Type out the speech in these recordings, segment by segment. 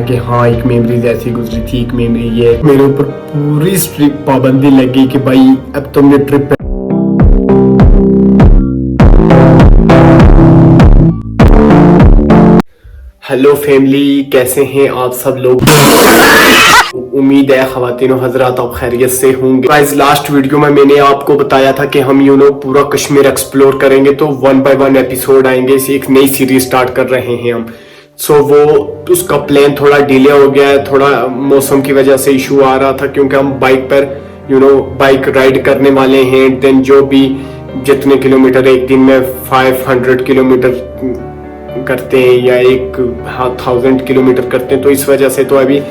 कि हाँ एक मेमोरीज ऐसी गुजरी थी, एक मेमोरी ये मेरे ऊपर पूरी स्ट्रिक्ट पाबंदी लग गई कि भाई अब तुमने ट्रिप। हेलो फैमिली, कैसे हैं आप सब लोग? उम्मीद है ख़वातीनो हज़रात आप खैरियत से होंगे। गाइस, लास्ट वीडियो में मैंने आपको बताया था कि हम पूरा कश्मीर एक्सप्लोर करेंगे, तो 1 बाय 1 एपिसोड आएंगे। इसे एक नई सीरीज स्टार्ट कर रहे हैं हम। वो उसका प्लान थोड़ा डिले हो गया है, थोड़ा मौसम की वजह से इशू आ रहा था, क्योंकि हम बाइक पर बाइक राइड करने वाले हैं। देन जो भी जितने किलोमीटर एक दिन में 500 किलोमीटर करते हैं या 1000 किलोमीटर करते हैं, तो इस वजह से तो अभी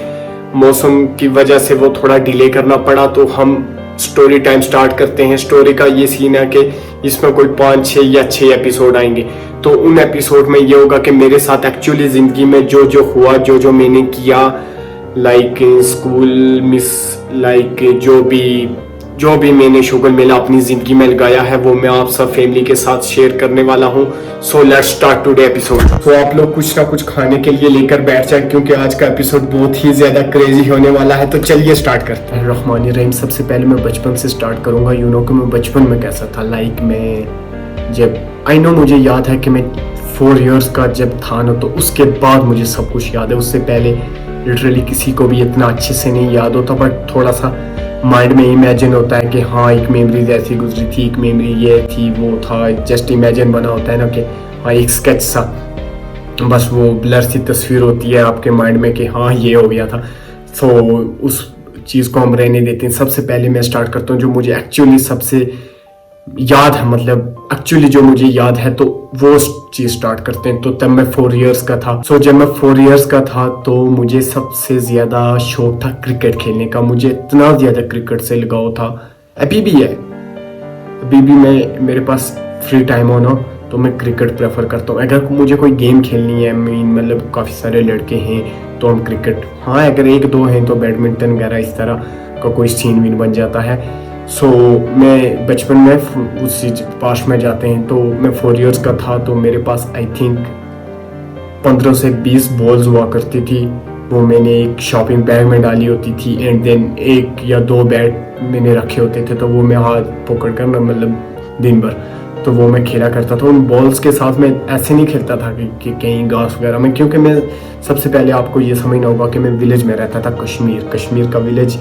मौसम की वजह से वो थोड़ा डिले करना पड़ा। तो हम स्टोरी टाइम स्टार्ट करते हैं। स्टोरी का ये सीन है कि इसमें कोई 5-6 या 6 एपिसोड आएंगे। तो उन एपिसोड में ये होगा कि मेरे साथ एक्चुअली जिंदगी में जो जो हुआ, जो जो मैंने किया, लाइक स्कूल मिस, लाइक जो भी मैंने शुगर मेला अपनी जिंदगी में लगाया है, वो मैं आप सब फैमिली के साथ शेयर करने वाला हूँ। So let's start today episode. तो आप लोग कुछ ना कुछ खाने के लिए लेकर बैठ जाए, क्योंकि आज का एपिसोड बहुत ही ज्यादा क्रेजी होने वाला है। तो चलिए स्टार्ट करते हैं। रहमानी रहीम। सबसे पहले मैं बचपन से स्टार्ट करूंगा। कि मैं बचपन में कैसा था। लाइक मैं जब मुझे याद है कि मैं 4 इयर्स का जब था ना, तो उसके बाद मुझे सब कुछ याद है। उससे पहले लिटरली किसी को भी इतना अच्छे से नहीं याद होता, बट थोड़ा सा माइंड में इमेजिन होता है कि हाँ एक मेमोरीज ऐसी गुजरी थी, एक मेमोरी ये थी, वो था। जस्ट इमेजिन बना होता है ना कि हाँ एक स्केच सा, बस वो ब्लर सी तस्वीर होती है आपके माइंड में कि हाँ ये हो गया था। तो उस चीज़ को हम रहने देते हैं। सबसे पहले मैं स्टार्ट करता हूँ जो मुझे एक्चुअली सबसे याद है, मतलब एक्चुअली जो मुझे याद है, तो वो चीज स्टार्ट करते हैं। तो तब मैं 4 इयर्स का था। जब मैं 4 इयर्स का था तो मुझे सबसे ज्यादा शौक था क्रिकेट खेलने का। मुझे इतना ज्यादा क्रिकेट से लगाव था, अभी भी है। अभी भी मेरे पास फ्री टाइम हो ना, तो मैं क्रिकेट प्रेफर करता हूँ। अगर मुझे कोई गेम खेलनी है, मतलब काफ़ी सारे लड़के हैं तो हम क्रिकेट, हाँ अगर 1-2 हैं तो बैडमिंटन वगैरह इस तरह का कोई सीन विन बन जाता है। मैं बचपन में उसी पास में जाते हैं। तो मैं 4 इयर्स का था, तो मेरे पास आई थिंक 15 से 20 बॉल्स हुआ करती थी। वो मैंने एक शॉपिंग बैग में डाली होती थी, एंड देन 1 या 2 बैट मैंने रखे होते थे, तो वो मैं हाथ पकड़ कर ना, मतलब दिन भर तो वो मैं खेला करता था। उन बॉल्स के साथ मैं ऐसे नहीं खेलता था कि कहीं घास वगैरह में, क्योंकि मैं सबसे पहले आपको ये समझना होगा कि मैं विलेज में रहता था। कश्मीर का विलेज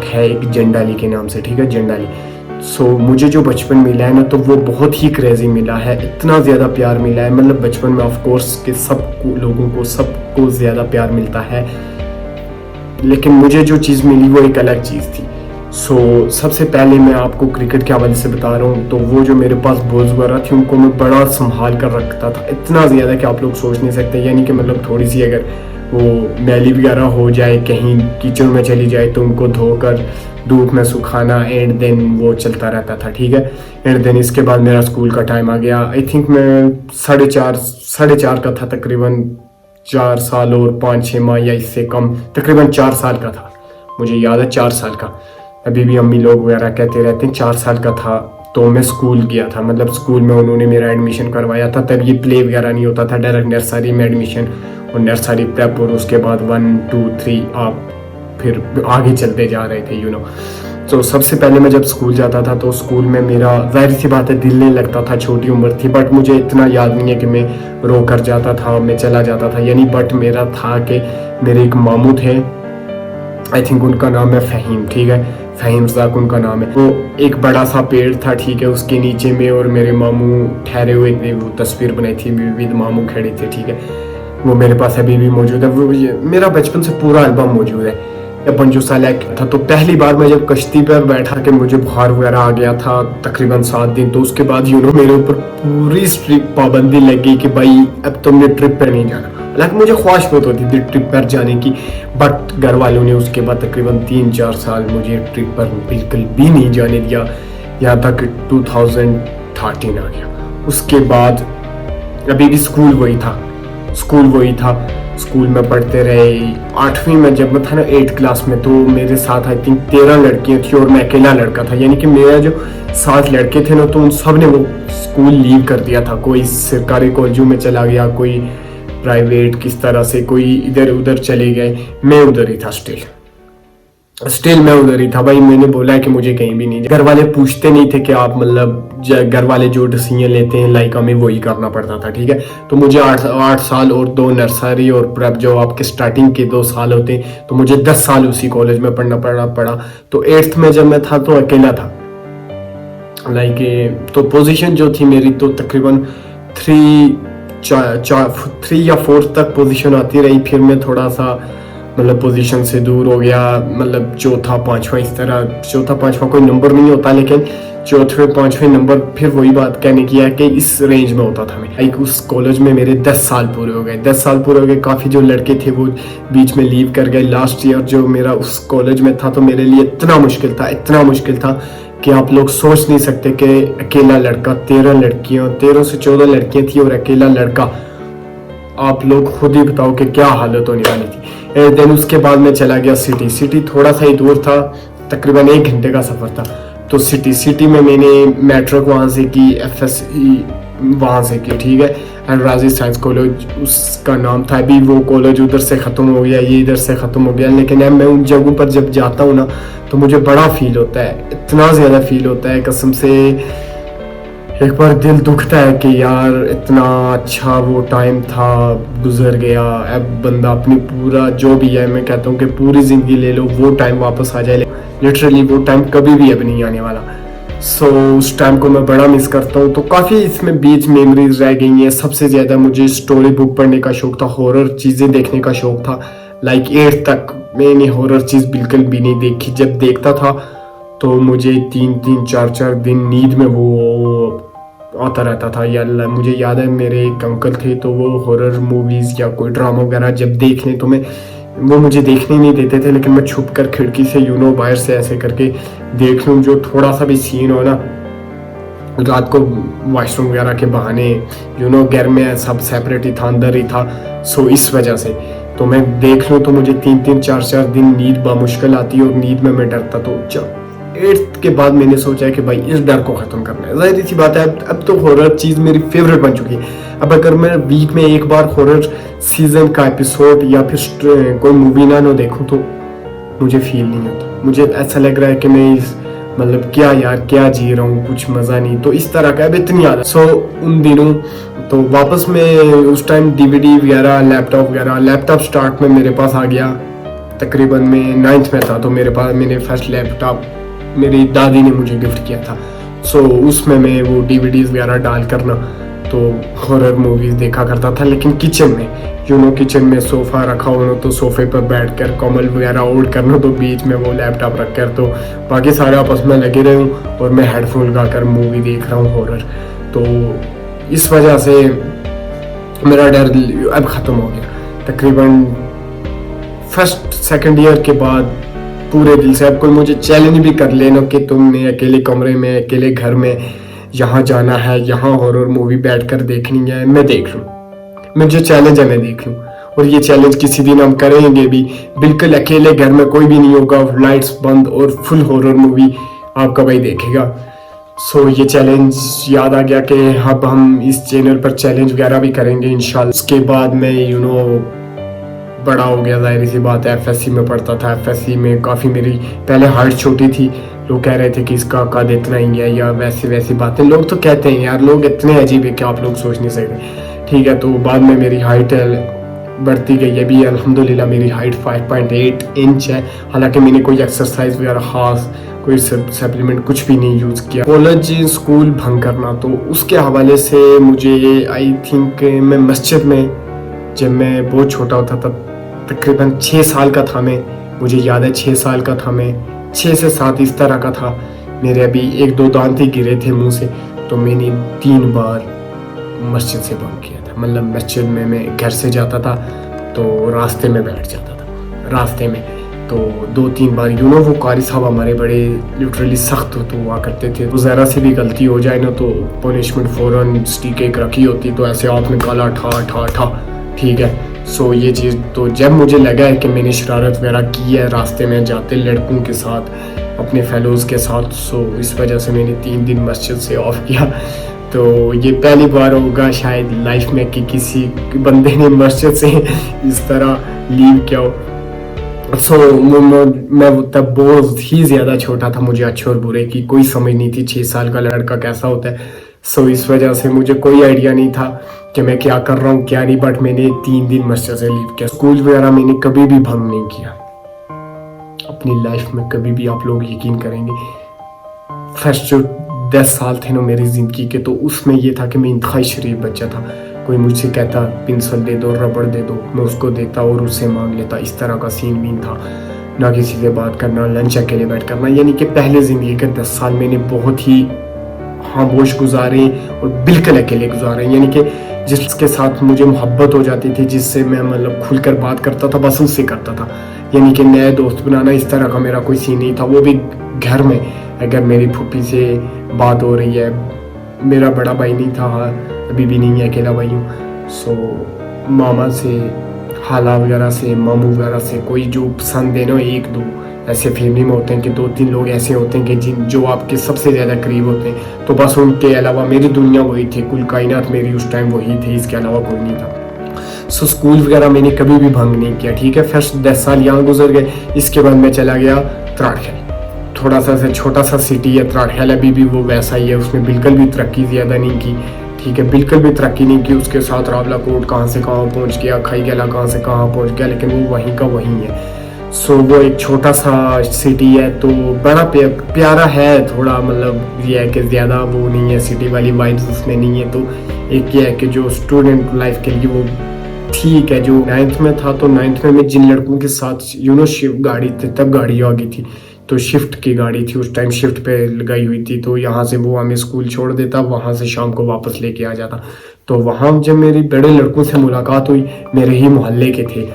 है एक जंडाली के नाम से, ठीक है, जंडाली। मुझे जो बचपन मिला है ना, तो वो बहुत ही क्रेजी मिला है। इतना ज़्यादा प्यार मिला है, मतलब बचपन में ऑफ कोर्स के सबको ज़्यादा प्यार मिलता है, लेकिन मुझे जो चीज़ मिली वो एक अलग चीज़ थी। सबसे पहले मैं आपको क्रिकेट के हवाले से बता रहा हूँ। तो वो जो मेरे पास बॉल्स वगैरह थी, उनको मैं बड़ा संभाल कर रखता था, इतना ज़्यादा कि आप लोग सोच नहीं सकते। यानी कि मतलब थोड़ी सी अगर वो मैली वगैरह हो जाए, कहीं कीचड़ में चली जाए, तो उनको धोकर धूप में सुखाना, एंड देन वो चलता रहता था, ठीक है। एंड देन इसके बाद मेरा स्कूल का टाइम आ गया। आई थिंक मैं 4.5 का था, तकरीबन 4 साल और 5-6 माह या इससे कम, तकरीबन 4 साल का था। मुझे याद है 4 साल का। अभी भी अम्मी लोग वगैरह कहते रहते हैं 4 साल का था। तो मैं स्कूल गया था, मतलब स्कूल में उन्होंने मेरा एडमिशन करवाया था। तब ये प्ले वगैरह नहीं होता था, डायरेक्ट नर्सरी में एडमिशन और नर्सरी प्रेप, और उसके बाद 1, 2, 3 आप फिर आगे चलते जा रहे थे, तो सबसे पहले मैं जब स्कूल जाता था, तो स्कूल में मेरा जाहिर सी बात है दिल नहीं लगता था, छोटी उम्र थी। बट मुझे इतना याद नहीं है कि मैं रो कर जाता था, मैं चला जाता था, बट मेरा था कि मेरे एक मामू थे, आई थिंक उनका नाम है फ़हीम, ठीक है, फ़हीम ज़ाक उनका नाम है। वो एक बड़ा सा पेड़ था, ठीक है, उसके नीचे में और मेरे मामू ठहरे हुए थे। वो तस्वीर बनाई थी, विविध मामू खड़े थे, ठीक है। वो मेरे पास अभी भी मौजूद है। वो मेरा बचपन से पूरा एल्बम मौजूद है। जब 5 साल था, तो पहली बार मैं जब कश्ती पर बैठा के मुझे बुखार वगैरह आ गया था, तकरीबन 7 दिन। तो उसके बाद मेरे ऊपर पूरी स्ट्रिक्ट पाबंदी लग गई कि भाई अब तुमने ट्रिप पर नहीं जाना। हालांकि मुझे ख्वाहिश बहुत होती थी ट्रिप पर जाने की, बट घर वालों ने उसके बाद तकरीबन 3-4 साल मुझे ट्रिप पर बिल्कुल भी नहीं जाने दिया, यहाँ तक 2013 आ गया। उसके बाद अभी भी स्कूल वही था। स्कूल में पढ़ते रहे। 8वीं में जब मैं था ना, 8th क्लास में, तो मेरे साथ आई थिंक 13 लड़कियां थी और मैं अकेला लड़का था। यानी कि मेरा जो 7 लड़के थे ना, तो उन सब ने वो स्कूल लीव कर दिया था। कोई सरकारी कॉलेजों में चला गया, कोई प्राइवेट, किस तरह से कोई इधर उधर चले गए, मैं उधर ही था स्टिल मैं उधर ही था भाई। मैंने बोला कि मुझे कहीं भी नहीं, घर वाले पूछते नहीं थे कि आप मतलब घर वाले जो डिसीजन लेते हैं लाइक हमें वही करना पड़ता था, ठीक है। तो मुझे 8 साल और 2 नर्सरी और प्रेप जो आपके स्टार्टिंग के 2 साल होते हैं, तो मुझे 10 साल उसी कॉलेज में पढ़ना पड़ा। तो 8th में जब मैं था तो अकेला था लाइक, तो पोजीशन जो थी मेरी तो तकरीबन 3 या 4 तक पोजीशन आती रही। फिर मैं थोड़ा सा मतलब पोजीशन से दूर हो गया, मतलब चौथा पांचवा, इस तरह चौथा पांचवा कोई नंबर नहीं होता, लेकिन चौथे पांचवें नंबर फिर वही बात कहने की है कि इस रेंज में होता था मैं। लाइक उस कॉलेज में मेरे 10 साल पूरे हो गए, 10 साल पूरे हो गए। काफ़ी जो लड़के थे वो बीच में लीव कर गए। लास्ट ईयर जो मेरा उस कॉलेज में था तो मेरे लिए इतना मुश्किल था कि आप लोग सोच नहीं सकते कि अकेला लड़का, 13 से 14 लड़कियां थी और अकेला लड़का, आप लोग खुद ही बताओ कि क्या हालत होने वाली थी। देन उसके बाद मैं चला गया सिटी थोड़ा सा ही दूर था, तकरीबन 1 घंटे का सफ़र था। तो सिटी में मैंने मैट्रिक वहाँ से की, FSC वहाँ से की, ठीक है। एंड राजी साइंस कॉलेज उसका नाम था। अभी वो कॉलेज उधर से ख़त्म हो गया, ये इधर से ख़त्म हो गया, लेकिन अब मैं उन जगहों पर जब जाता हूँ ना तो मुझे बड़ा फील होता है, इतना ज़्यादा फील होता है कसम से। एक बार दिल दुखता है कि यार इतना अच्छा वो टाइम था, गुजर गया। अब बंदा अपनी पूरा जो भी है, मैं कहता हूँ कि पूरी ज़िंदगी ले लो, वो टाइम वापस आ जाए, लिटरली वो टाइम कभी भी अब नहीं आने वाला। सो उस टाइम को मैं बड़ा मिस करता हूँ। तो काफ़ी इसमें बीच मेमोरीज रह गई हैं। सबसे ज़्यादा मुझे स्टोरी बुक पढ़ने का शौक़ था, हॉरर चीज़ें देखने का शौक़ था। लाइक 8th तक मैंने हॉरर चीज़ बिल्कुल भी नहीं देखी। जब देखता था तो मुझे 3-3, 4-4 दिन नींद में वो आता रहता था। या मुझे याद है मेरे एक अंकल थे, तो वो हॉरर मूवीज़ या कोई ड्रामा वगैरह जब देख लें तो वो मुझे देखने नहीं देते थे, लेकिन मैं छुप कर खिड़की से बाहर से ऐसे करके देख लूँ। जो थोड़ा सा भी सीन हो ना, रात को वॉशरूम वगैरह के बहाने घर में सब सेपरेट ही था, अंदर ही था। सो इस वजह से तो मैं देख लूँ तो मुझे 3-3, 4-4 दिन नींद बामुश्किल आती और नींद में मैं डरता। तो 8th के बाद मैंने सोचा कि भाई इस डर को ख़त्म करना है। जाहिर सी बात है अब तो हॉरर चीज़ मेरी फेवरेट बन चुकी है। अब अगर मैं वीक में एक बार हॉरर सीजन का एपिसोड या फिर कोई मूवी ना देखूं तो मुझे फील नहीं होता। मुझे ऐसा लग रहा है कि मैं मतलब क्या जी रहा हूँ, कुछ मज़ा नहीं। तो इस तरह का अब इतनी आदत। सो उन दिनों तो वापस में उस टाइम DVD वगैरह, लैपटॉप स्टार्ट में मेरे पास आ गया। तकरीबन मैं 9th में था तो मैंने फर्स्ट लैपटॉप मेरी दादी ने मुझे गिफ्ट किया था। सो उसमें मैं वो DVDs वगैरह डाल कर ना तो हॉरर मूवीज़ देखा करता था। लेकिन किचन में किचन में सोफ़ा रखा हो तो सोफ़े पर बैठ कर कॉमल वगैरह ओढ़ करना, तो बीच में वो लैपटॉप रख कर, तो बाकी सारे आपस में लगे रहे हूँ और मैं हेडफोन लगा कर मूवी देख रहा हूँ हॉरर। तो इस वजह से मेरा डर अब ख़त्म हो गया। तकरीबन 1st-2nd ईयर के बाद पूरे दिल से। अब कोई मुझे चैलेंज भी कर लेना कि तुमने अकेले कमरे में, अकेले घर में यहाँ जाना है, यहाँ हॉरर मूवी बैठकर देखनी है, मैं देख लूँ। मुझे चैलेंज है, मैं देख लूँ। और ये चैलेंज किसी दिन हम करेंगे भी, बिल्कुल अकेले घर में कोई भी नहीं होगा, लाइट्स बंद और फुल हॉरर मूवी आपका भाई देखेगा। सो ये चैलेंज याद आ गया कि अब हम इस चैनल पर चैलेंज वगैरह भी करेंगे इंशाल्लाह। उसके बाद मैं बड़ा हो गया, जाहिर सी बात है। FSC में पढ़ता था। FSC में काफ़ी मेरी पहले हाइट छोटी थी। लोग कह रहे थे कि इसका कद इतना ही है या वैसी बातें लोग तो कहते हैं। यार लोग इतने अजीब है कि आप लोग सोच नहीं सकते, ठीक है। तो बाद में मेरी हाइट बढ़ती गई। अभी अल्हम्दुलिल्लाह मेरी हाइट 5.8 इंच है। हालांकि मैंने कोई एक्सरसाइज वगैरह ख़ास कोई सप्लीमेंट कुछ भी नहीं यूज़ किया। कॉलेज स्कूल भंग करना, तो उसके हवाले से मुझे आई थिंक मैं मस्जिद में जब मैं बहुत छोटा होता तब तकरीबन 6 साल का था मैं, मुझे याद है 6 साल का था मैं, 6 से 7 इस तरह का था। मेरे अभी 1-2 दांत ही गिरे थे मुंह से। तो मैंने 3 बार मस्जिद से बंक किया था। मतलब मस्जिद में मैं घर से जाता था तो रास्ते में बैठ जाता था, रास्ते में। तो 2-3 बार वो कारी साहब हमारे बड़े लिटरली सख्त तो हुआ करते थे। तो ज़रा से भी गलती हो जाए ना तो पनिशमेंट फ़ौरन स्टिक एक रखी होती, तो ऐसे हाथ निकाला ठा, ठीक है। सो ये चीज़ तो जब मुझे लगा है कि मैंने शरारत वगैरह की है रास्ते में जाते लड़कों के साथ, अपने फेलोज़ के साथ, सो इस वजह से मैंने 3 दिन मस्जिद से ऑफ किया। तो ये पहली बार होगा शायद लाइफ में कि किसी बंदे ने मस्जिद से इस तरह लीव किया हो। मैं तब बहुत ही ज़्यादा छोटा था, मुझे अच्छे और बुरे की कोई समझ नहीं थी, 6 साल का लड़का कैसा होता है। इस वजह से मुझे कोई आइडिया नहीं था कि मैं क्या कर रहा हूँ क्या नहीं। बट मैंने 3 दिन मस्जिद से लीव किया। स्कूल वगैरह मैंने कभी भी भंग नहीं किया अपनी लाइफ में, कभी भी। आप लोग यकीन करेंगे फर्स्ट जो 10 साल थे ना मेरी ज़िंदगी के, तो उसमें ये था कि मैं इंतहाई शरीफ बच्चा था। कोई मुझसे कहता पेंसिल दे दो, रबड़ दे दो, मैं उसको देता और उससे मांग लेता। इस तरह का सीन भी था। ना किसी से बात करना, लंच अकेले बैठ करना। यानी कि पहले ज़िंदगी के 10 साल मैंने बहुत ही खामोश गुजारे और बिल्कुल अकेले गुजारे। यानी कि जिसके साथ मुझे मोहब्बत हो जाती थी, जिससे मैं मतलब खुलकर बात करता था, बस उससे करता था। यानी कि नए दोस्त बनाना इस तरह का मेरा कोई सीन नहीं था। वो भी घर में, अगर मेरी फूफी से बात हो रही है, मेरा बड़ा भाई नहीं था, अभी भी नहीं है, अकेला भाई हूँ। सो मामा से, खाला वगैरह से, मामू वगैरह से कोई जो पसंद है ना, 1-2 ऐसे फैमिली में होते हैं कि 2-3 लोग ऐसे होते हैं कि जो आपके सबसे ज़्यादा करीब होते हैं। तो बस उनके अलावा मेरी दुनिया वही थी, कुल कायनात मेरी उस टाइम वही थी, इसके अलावा कोई नहीं था। सो स्कूल वगैरह मैंने कभी भी भंग नहीं किया, ठीक है। फर्स्ट 10 साल यहाँ गुजर गए। इसके बाद मैं चला गया त्राड़खेल। थोड़ा सा छोटा सा सिटी है त्राड़खेल, अभी भी वो वैसा ही है। उसमें बिल्कुल भी तरक्की ज़्यादा नहीं की, ठीक है, बिल्कुल भी तरक्की नहीं की। उसके साथ रावला कोट कहाँ से कहाँ पहुँच गया, खाई गला कहाँ से कहाँ पहुँच गया, लेकिन वो वहीं का वहीं है। सो वो एक छोटा सा सिटी है, तो बड़ा प्यारा है। थोड़ा मतलब ये है कि ज़्यादा वो नहीं है, सिटी वाली वाइब्स उसमें नहीं है। तो एक ये है कि जो स्टूडेंट लाइफ के लिए वो ठीक है। जो 9th में था, तो 9th में मैं जिन लड़कों के साथ शिफ्ट गाड़ी थी, तब गाड़ी आ गई थी, तो शिफ्ट की गाड़ी थी उस टाइम, शिफ्ट पे लगाई हुई थी। तो यहाँ से वो हमें स्कूल छोड़ देता, वहाँ से शाम को वापस लेके आ जाता। तो वहाँ जब मेरी बड़े लड़कों से मुलाकात हुई, मेरे ही मोहल्ले के थे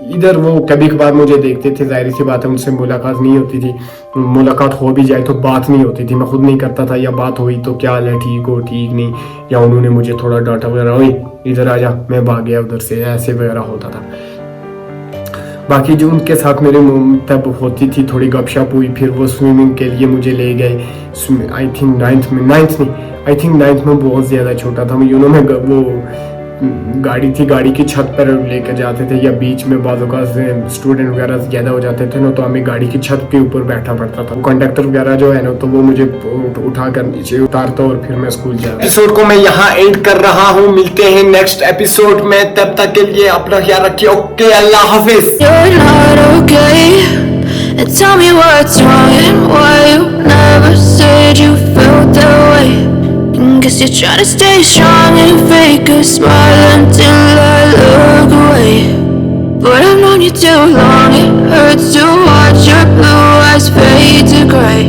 इधर, वो कभी कभार मुझे देखते थे, जाहिर सी बात है उनसे मुलाकात नहीं होती थी। मुलाकात हो भी जाए तो बात नहीं होती थी, मैं खुद नहीं करता था, या बात हुई तो क्या हाल है, ठीक हो, ठीक नहीं, या उन्होंने मुझे थोड़ा डांटा वगैरह, ओए इधर आ जा, मैं भाग गया उधर से, ऐसे वगैरह होता था। बाकी जो उनके साथ मेरे तब होती थी थोड़ी गपशप हुई। फिर वो स्विमिंग के लिए मुझे ले गए, आई थिंक 9th में बहुत ज़्यादा छोटा था मैं। मैं वो गाड़ी थी, गाड़ी की छत पर लेकर जाते थे, या बीच में बाज़ों का स्टूडेंट वगैरह ज़्यादा हो जाते थे ना, तो हमें गाड़ी की छत के ऊपर बैठा पड़ता था। कंडक्टर वगैरह जो है ना, तो वो मुझे उठा कर नीचे उतारता और फिर मैं स्कूल जाता। एपिसोड को मैं यहाँ एंड कर रहा हूँ, मिलते हैं नेक्स्ट एपिसोड में, तब तक के लिए अपना ख्याल रखिए। Okay, Allah Hafiz. Tell me what's wrong and why you never said you felt that way. Guess you're trying to stay strong and fake a smile until I look away. But I've known you too long, it hurts to watch your blue eyes fade to gray.